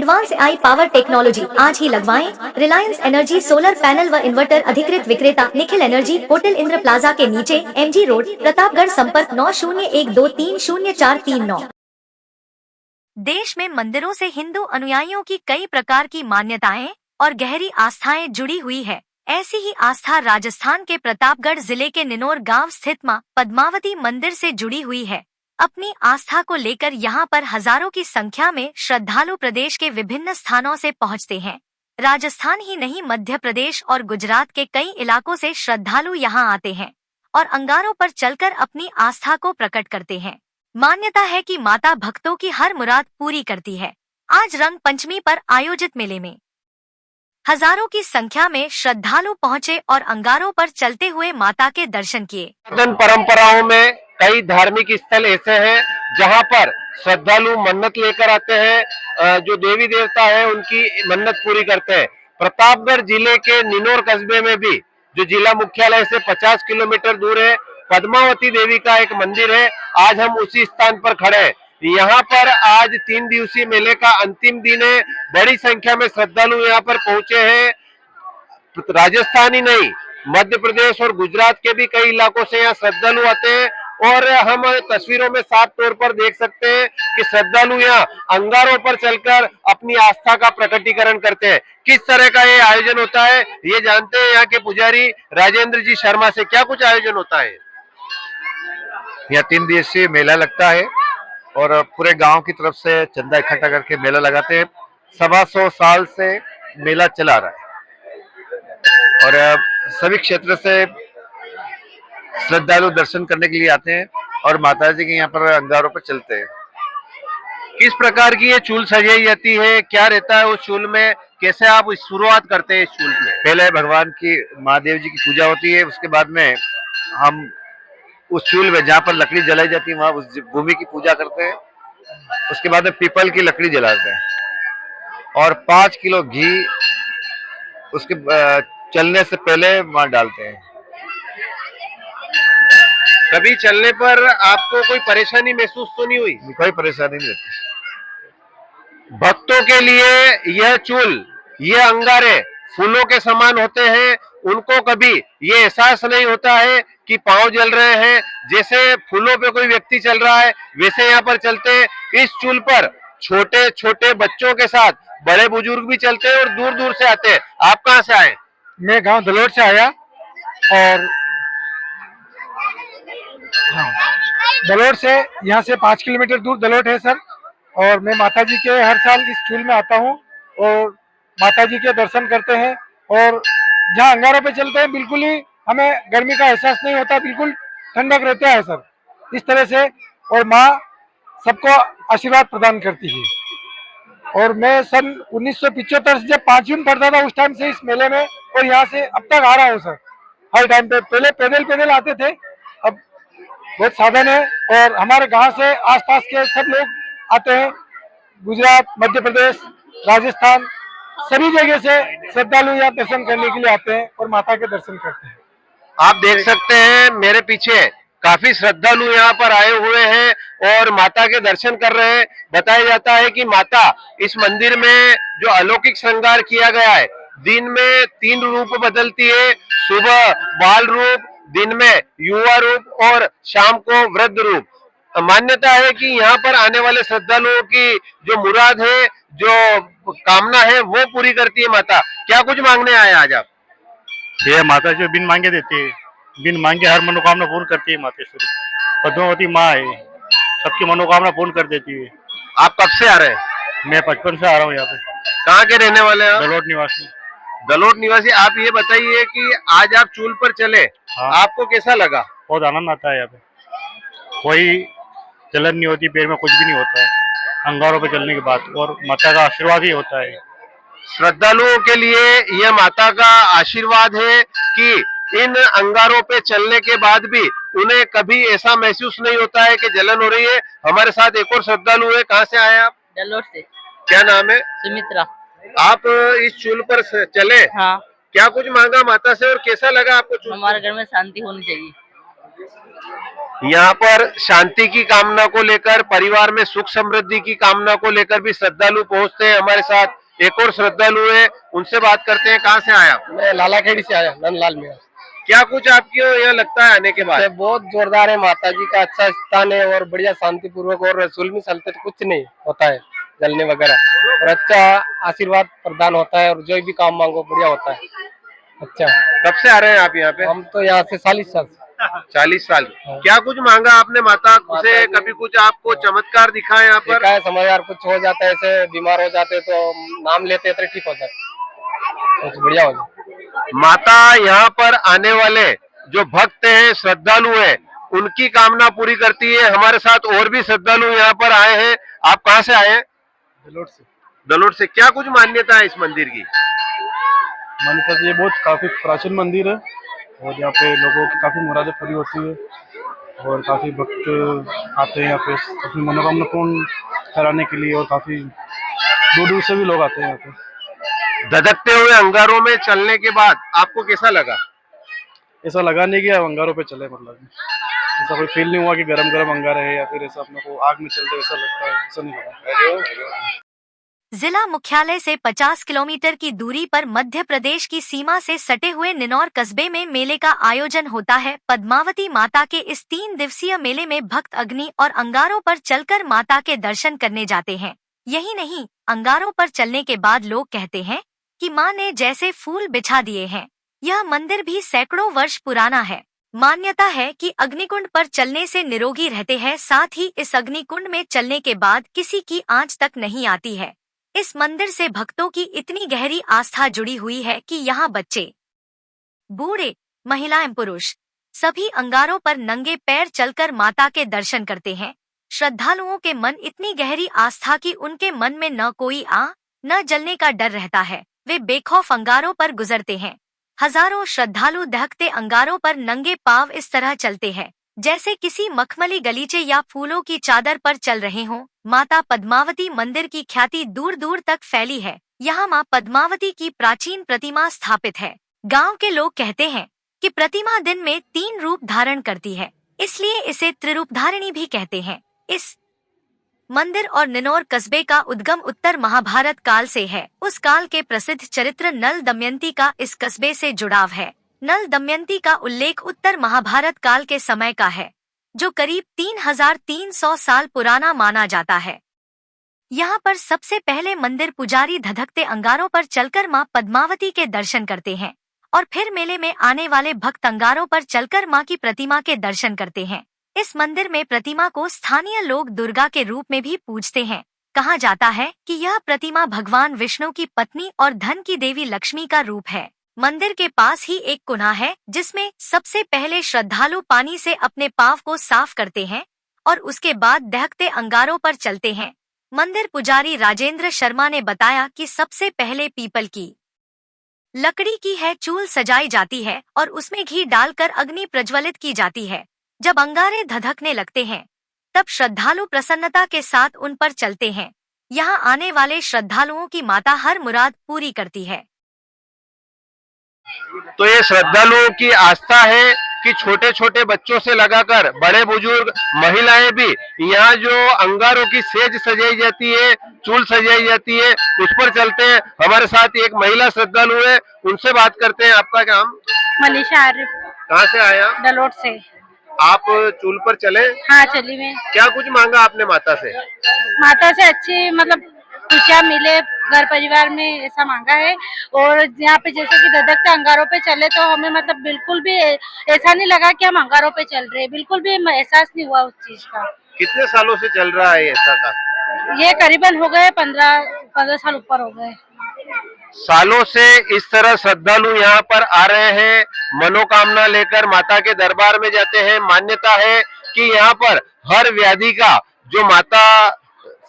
Advance AI power technology आज ही लगवाएं। Reliance energy solar panel व इन्वर्टर अधिकृत विक्रेता Nikhil energy, hotel Indra plaza के नीचे, MG रोड, प्रतापगढ़। संपर्क 9012300439। देश में मंदिरों से हिंदू अनुयायियों की कई प्रकार की मान्यताएं और गहरी आस्थाएं जुड़ी हुई है। ऐसी ही आस्था राजस्थान के प्रतापगढ़ जिले के निनोर गांव स्थित मां पद्मावती मंदिर से जुड़ी हुई है। अपनी आस्था को लेकर यहां पर हजारों की संख्या में श्रद्धालु प्रदेश के विभिन्न स्थानों से पहुंचते हैं। राजस्थान ही नहीं, मध्य प्रदेश और गुजरात के कई इलाकों से श्रद्धालु यहां आते हैं और अंगारों पर चलकर अपनी आस्था को प्रकट करते हैं। मान्यता है कि माता भक्तों की हर मुराद पूरी करती है। आज रंग पंचमी पर आयोजित मेले में हजारों की संख्या में श्रद्धालु पहुंचे और अंगारों पर चलते हुए माता के दर्शन किए। परंपराओं में कई धार्मिक स्थल ऐसे हैं जहां पर श्रद्धालु मन्नत लेकर आते हैं, जो देवी देवता है उनकी मन्नत पूरी करते हैं। प्रतापगढ़ जिले के निनोर कस्बे में भी, जो जिला मुख्यालय से 50 किलोमीटर दूर है, पद्मावती देवी का एक मंदिर है। आज हम उसी स्थान पर खड़े हैं। यहाँ पर आज 3 दिवसीय मेले का अंतिम दिन है। बड़ी संख्या में श्रद्धालु यहाँ पर पहुंचे हैं। राजस्थान ही नहीं, मध्य प्रदेश और गुजरात के भी कई इलाकों से यहाँ श्रद्धालु आते हैं और हम तस्वीरों में साफ तौर पर देख सकते हैं कि श्रद्धालु यहाँ अंगारों पर चलकर अपनी आस्था का प्रकटीकरण करते हैं। किस तरह का ये आयोजन होता है ये जानते हैं यहाँ के पुजारी राजेंद्र जी शर्मा से। क्या कुछ आयोजन होता है? यहाँ 3 दिवसीय मेला लगता है और पूरे गांव की तरफ से चंदा इकट्ठा करके मेला लगाते हैं। 125 साल से मेला चला रहा है और सभी क्षेत्र से श्रद्धालु दर्शन करने के लिए आते हैं और माता जी के यहाँ पर अंगारों पर चलते हैं। किस प्रकार की ये चूल सजाई जाती है, क्या रहता है उस चूल में, कैसे आप शुरुआत करते हैं इस चूल में? पहले भगवान की महादेव जी की पूजा होती है, उसके बाद में हम उस चूल में जहाँ पर लकड़ी जलाई जाती है वहां उस भूमि की पूजा करते हैं। उसके बाद में पीपल की लकड़ी जलाते हैं और 5 किलो घी उसके चलने से पहले वहां डालते हैं। कभी चलने पर आपको कोई परेशानी महसूस तो नहीं हुई? कोई परेशानी नहीं होती। भक्तों के लिए यह चूल, ये अंगारे फूलों के समान होते हैं। उनको कभी ये एहसास नहीं होता है कि पांव जल रहे हैं। जैसे फूलों पे कोई व्यक्ति चल रहा है वैसे यहाँ पर चलते हैं। इस चूल पर छोटे छोटे बच्चों के साथ बड़े बुजुर्ग भी चलते हैं और दूर दूर से आते हैं। आप कहाँ से आए? मैं गांव दलोट से आया और दलोट से यहाँ से 5 किलोमीटर दूर दलोट है सर। और मैं माता जी के हर साल इस चूल में आता हूँ और माता जी के दर्शन करते हैं और जहाँ अंगारों पे चलते हैं बिल्कुल ही हमें गर्मी का एहसास नहीं होता, बिल्कुल ठंडक रहता है सर इस तरह से। और माँ सबको आशीर्वाद प्रदान करती है। और मैं सन 1975 से जब 5वीं में पढ़ता था उस टाइम से इस मेले में और यहाँ से अब तक आ रहा हूँ सर। हर टाइम पे पहले पैदल आते थे, अब बहुत साधन है और हमारे गांव से आसपास के सब लोग आते हैं। गुजरात, मध्य प्रदेश, राजस्थान सभी जगह से श्रद्धालु यहाँ दर्शन करने के लिए आते हैं और माता के दर्शन करते हैं। आप देख सकते हैं मेरे पीछे काफी श्रद्धालु यहाँ पर आए हुए हैं और माता के दर्शन कर रहे हैं। बताया जाता है कि माता इस मंदिर में जो अलौकिक श्रृंगार किया गया है, दिन में 3 रूप बदलती है। सुबह बाल रूप, दिन में युवा रूप और शाम को वृद्ध रूप। मान्यता है कि यहाँ पर आने वाले श्रद्धालुओं की जो मुराद है, जो कामना है, वो पूरी करती है माता। क्या कुछ मांगने आए आज आप? ये माता जो बिन मांगे देती है, बिन मांगे हर मनोकामना पूर्ण करती है। मातेश्वरी पद्मावती माँ है, सबकी मनोकामना पूर्ण कर देती है। आप कब से आ रहे हैं? मैं 55 से आ रहा हूँ यहाँ पे। कहाँ के रहने वाले हैं? दलोट निवासी। दलोट निवासी। आप ये बताइए कि आज आप चूल पर चले, हाँ। आपको कैसा लगा? बहुत आनंद आता है यहाँ पे, कोई जलन नहीं होती, पैर में कुछ भी नहीं होता है अंगारों पे चलने के बाद, और माता का आशीर्वाद ही होता है। श्रद्धालुओं के लिए यह माता का आशीर्वाद है कि इन अंगारों पे चलने के बाद भी उन्हें कभी ऐसा महसूस नहीं होता है कि जलन हो रही है। हमारे साथ एक और श्रद्धालु है। कहाँ से आए आप? दलोट से। क्या नाम है? सुमित्रा। आप इस चूल पर चले, हाँ। क्या कुछ मांगा माता से और कैसा लगा आपको चूल? हमारे घर में शांति होनी चाहिए। यहाँ पर शांति की कामना को लेकर, परिवार में सुख समृद्धि की कामना को लेकर भी श्रद्धालु पहुंचते हैं। हमारे साथ एक और श्रद्धालु है, उनसे बात करते हैं। कहाँ से आया? मैं लालाखेड़ी से आया, नंदलाल में। क्या कुछ आपको यहाँ लगता है आने के बाद? बहुत जोरदार है, माता जी का अच्छा स्थान है और बढ़िया शांति पूर्वक, और रसूल में चलते तो कुछ नहीं होता है जलने वगैरह, और अच्छा आशीर्वाद प्रदान होता है और जो भी काम मांगो बढ़िया होता है। अच्छा, कब से आ रहे हैं आप यहाँ पे? हम तो यहाँ से 40 साल। 40 साल। क्या कुछ मांगा आपने माता से? कभी कुछ आपको चमत्कार दिखा है यहाँ पर? देखा है, समझ यार कुछ हो जाता है, ऐसे बीमार हो जाते तो नाम लेते तो ठीक हो जाता, कुछ बढ़िया हो जाता। माता यहाँ पर आने वाले जो भक्त हैं, श्रद्धालु हैं, उनकी कामना पूरी करती है। हमारे साथ और भी श्रद्धालु यहाँ पर आए हैं। आप कहाँ से आए हैं? दलोट से। दलोट से। क्या कुछ मान्यता है इस मंदिर की? मान्यता ये बहुत काफी प्राचीन मंदिर है और यहाँ पे लोगों की काफी मुरादें पूरी होती है और काफी भक्त आते हैं यहाँ पे अपनी मनोकामना पूर्ण कराने के लिए, और काफी दूर दूर से भी लोग आते हैं यहाँ पे। धधकते हुए अंगारों में चलने के बाद आपको कैसा लगा? ऐसा लगा नहीं कि अंगारों पे चले, मतलब ऐसा कोई फील नहीं हुआ कि गरम गरम अंगार है या फिर ऐसा अपने को आग में चलते ऐसा लगता है, ऐसा नहीं लगा। जिला मुख्यालय से 50 किलोमीटर की दूरी पर मध्य प्रदेश की सीमा से सटे हुए निनौर कस्बे में मेले का आयोजन होता है। पद्मावती माता के इस 3 दिवसीय मेले में भक्त अग्नि और अंगारों पर चलकर माता के दर्शन करने जाते हैं। यही नहीं, अंगारों पर चलने के बाद लोग कहते हैं कि माँ ने जैसे फूल बिछा दिए हैं। यह मंदिर भी सैकड़ों वर्ष पुराना है। मान्यता है कि अग्निकुंड पर चलने से निरोगी रहते हैं, साथ ही इस अग्निकुंड में चलने के बाद किसी की आंच तक नहीं आती है। इस मंदिर से भक्तों की इतनी गहरी आस्था जुड़ी हुई है कि यहाँ बच्चे, बूढ़े, महिलाएं, पुरुष सभी अंगारों पर नंगे पैर चलकर माता के दर्शन करते हैं। श्रद्धालुओं के मन इतनी गहरी आस्था कि उनके मन में न कोई न जलने का डर रहता है। वे बेखौफ अंगारों पर गुजरते हैं। हजारों श्रद्धालु दहकते अंगारों पर नंगे पांव इस तरह चलते हैं जैसे किसी मखमली गलीचे या फूलों की चादर पर चल रहे हों। माता पद्मावती मंदिर की ख्याति दूर दूर तक फैली है। यहाँ माँ पद्मावती की प्राचीन प्रतिमा स्थापित है। गांव के लोग कहते हैं कि प्रतिमा दिन में 3 रूप धारण करती है, इसलिए इसे त्रिरूपधारिणी भी कहते हैं। इस मंदिर और निनौर कस्बे का उद्गम उत्तर महाभारत काल से है। उस काल के प्रसिद्ध चरित्र नल दमयंती का इस कस्बे से जुड़ाव है। नल दमयंती का उल्लेख उत्तर महाभारत काल के समय का है, जो करीब 3300 साल पुराना माना जाता है। यहाँ पर सबसे पहले मंदिर पुजारी धधकते अंगारों पर चलकर माँ पद्मावती के दर्शन करते हैं और फिर मेले में आने वाले भक्त अंगारों पर चलकर माँ की प्रतिमा के दर्शन करते हैं। इस मंदिर में प्रतिमा को स्थानीय लोग दुर्गा के रूप में भी पूजते हैं। कहा जाता है कि यह प्रतिमा भगवान विष्णु की पत्नी और धन की देवी लक्ष्मी का रूप है। मंदिर के पास ही एक कुआं है जिसमें सबसे पहले श्रद्धालु पानी से अपने पाँव को साफ करते हैं और उसके बाद दहकते अंगारों पर चलते हैं। मंदिर पुजारी राजेंद्र शर्मा ने बताया कि सबसे पहले पीपल की लकड़ी की है चूल सजाई जाती है और उसमें घी डालकर अग्नि प्रज्वलित की जाती है। जब अंगारे धधकने लगते हैं तब श्रद्धालु प्रसन्नता के साथ उन पर चलते हैं। यहाँ आने वाले श्रद्धालुओं की माता हर मुराद पूरी करती है। तो ये श्रद्धालुओं की आस्था है कि छोटे छोटे बच्चों से लगाकर बड़े बुजुर्ग महिलाएं भी यहाँ जो अंगारों की सेज सजाई जाती है, चूल सजाई जाती है, उस पर चलते हैं। हमारे साथ एक महिला श्रद्धालु है, उनसे बात करते हैं। आपका नाम? मनीषा आर्य। कहाँ से आया? दलोट से। आप चूल पर चले? हाँ, चली मैं। क्या कुछ मांगा आपने माता से? माता से अच्छी मतलब खुशियाँ मिले घर परिवार में, ऐसा मांगा है। और यहाँ पे जैसे कि धधकते अंगारों पे चले तो हमें मतलब बिल्कुल भी ऐसा नहीं लगा कि हम अंगारों पे चल रहे, बिल्कुल भी एहसास नहीं हुआ उस चीज का। कितने सालों से चल रहा है ऐसा का? ये करीबन हो गए 15 साल ऊपर हो गए। सालों से इस तरह श्रद्धालु यहाँ पर आ रहे हैं, मनोकामना लेकर माता के दरबार में जाते हैं। मान्यता है कि यहाँ पर हर व्याधि का जो माता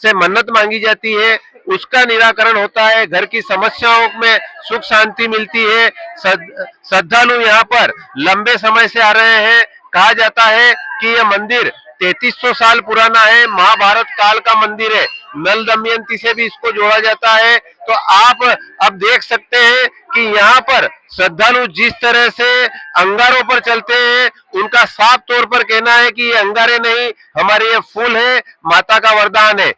से मन्नत मांगी जाती है उसका निराकरण होता है। घर की समस्याओं में सुख शांति मिलती है। श्रद्धालु यहाँ पर लंबे समय से आ रहे हैं। कहा जाता है कि यह मंदिर 3300 साल पुराना है, महाभारत काल का मंदिर है। नल दमयंती से भी इसको जोड़ा जाता है। तो आप अब देख सकते हैं कि यहाँ पर श्रद्धालु जिस तरह से अंगारों पर चलते हैं, उनका साफ तौर पर कहना है कि ये अंगारे नहीं, हमारे ये फूल है, माता का वरदान है।